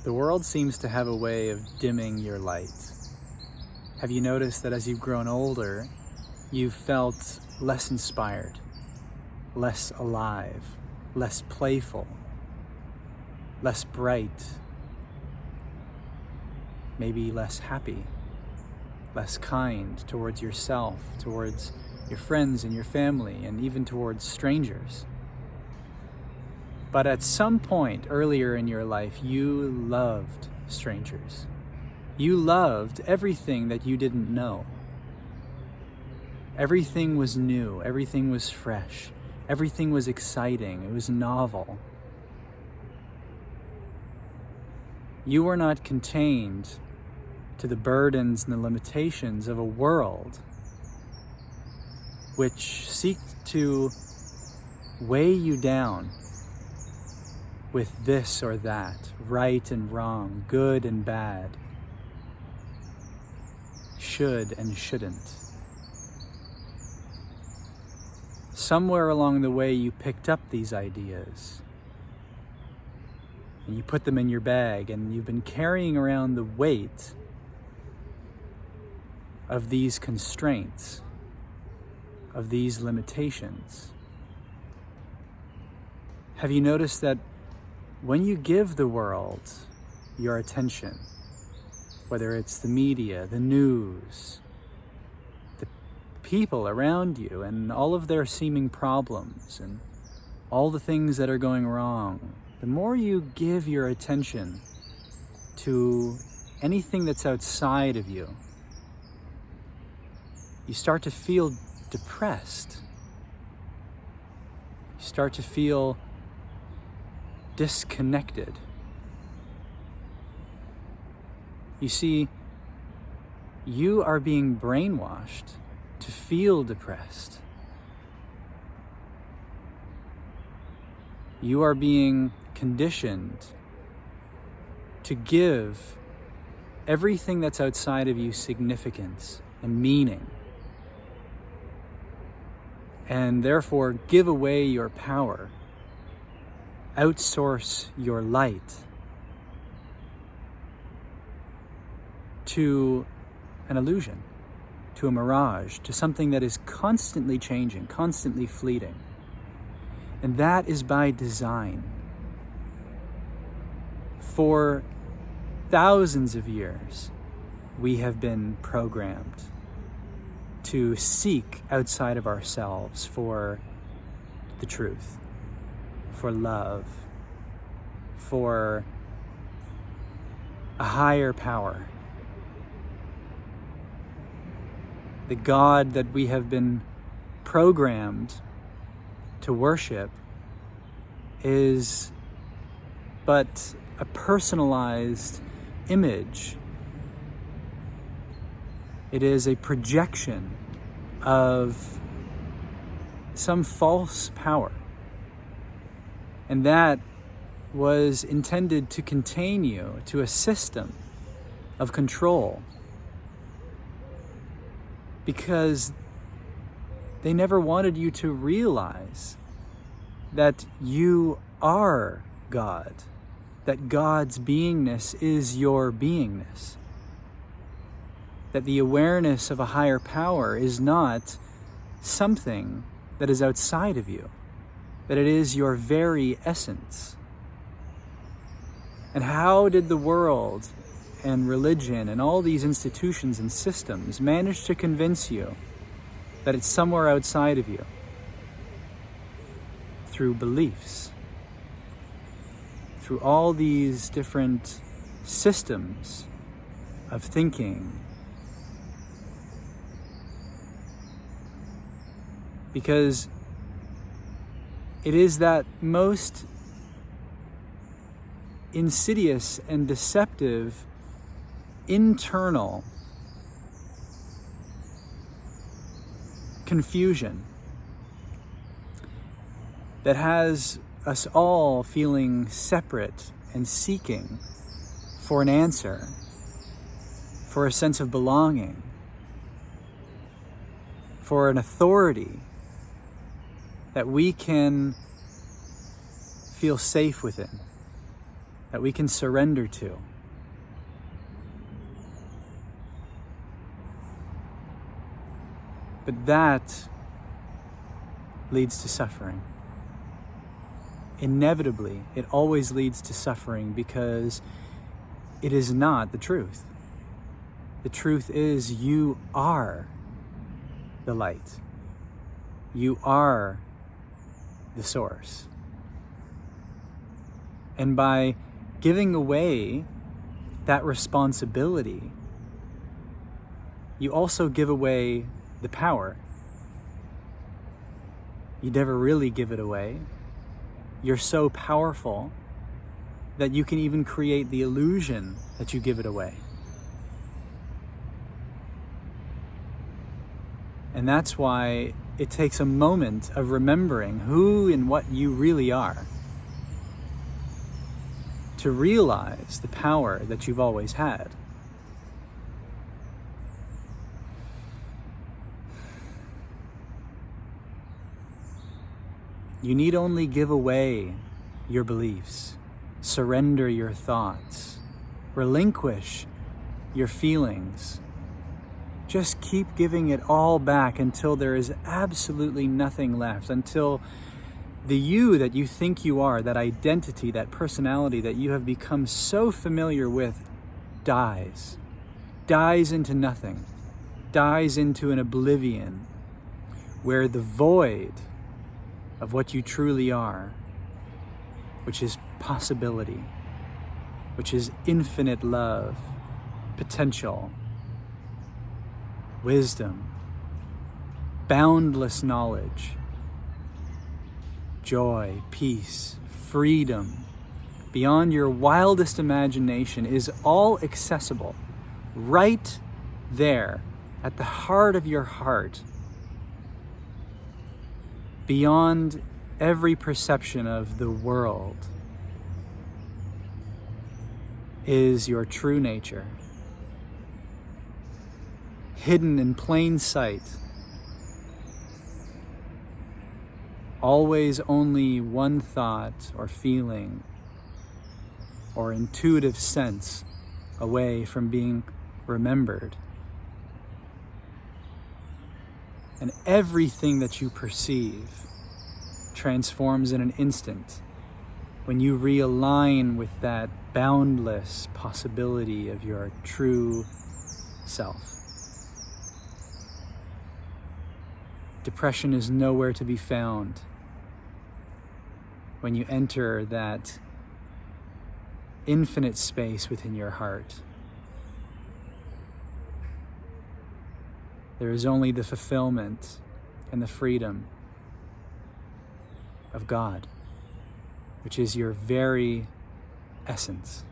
The world seems to have a way of dimming your light. Have you noticed that as you've grown older, you've felt less inspired, less alive, less playful, less bright, maybe less happy, less kind towards yourself, towards your friends and your family, and even towards strangers? But at some point earlier in your life, you loved strangers. You loved everything that you didn't know. Everything was new, everything was fresh, everything was exciting, it was novel. You were not contained to the burdens and the limitations of a world which seeks to weigh you down with this or that, right and wrong, good and bad, should and shouldn't. Somewhere along the way you picked up these ideas and you put them in your bag, and you've been carrying around the weight of these constraints, of these limitations. Have you noticed that when you give the world your attention, whether it's the media, the news, the people around you and all of their seeming problems and all the things that are going wrong, the more you give your attention to anything that's outside of you, you start to feel depressed. You start to feel disconnected. You see, you are being brainwashed to feel depressed. You are being conditioned to give everything that's outside of you significance and meaning, and therefore give away your power, outsource your light to an illusion, to a mirage, to something that is constantly changing, constantly fleeting. And that is by design. For thousands of years, we have been programmed to seek outside of ourselves for the truth, for love, for a higher power. The God that we have been programmed to worship is but a personalized image. It is a projection of some false power. And that was intended to contain you to a system of control, because they never wanted you to realize that you are God, that God's beingness is your beingness, that the awareness of a higher power is not something that is outside of you, that it is your very essence. And how did the world and religion and all these institutions and systems manage to convince you that it's somewhere outside of you? Through beliefs, through all these different systems of thinking. Because it is that most insidious and deceptive internal confusion that has us all feeling separate and seeking for an answer, for a sense of belonging, for an authority that we can feel safe within, that we can surrender to. But that leads to suffering. Inevitably, it always leads to suffering because it is not the truth. The truth is you are the light. You are the source. And by giving away that responsibility, you also give away the power. You never really give it away. You're so powerful that you can even create the illusion that you give it away. And that's why it takes a moment of remembering who and what you really are to realize the power that you've always had. You need only give away your beliefs, surrender your thoughts, relinquish your feelings. Just keep giving it all back until there is absolutely nothing left, until the you that you think you are, that identity, that personality that you have become so familiar with, dies into nothing, dies into an oblivion where the void of what you truly are, which is possibility, which is infinite love, potential, wisdom, boundless knowledge, joy, peace, freedom, beyond your wildest imagination, is all accessible right there at the heart of your heart, beyond every perception of the world, is your true nature, hidden in plain sight, always only one thought or feeling or intuitive sense away from being remembered. And everything that you perceive transforms in an instant when you realign with that boundless possibility of your true self. Depression is nowhere to be found when you enter that infinite space within your heart. There is only the fulfillment and the freedom of God, which is your very essence.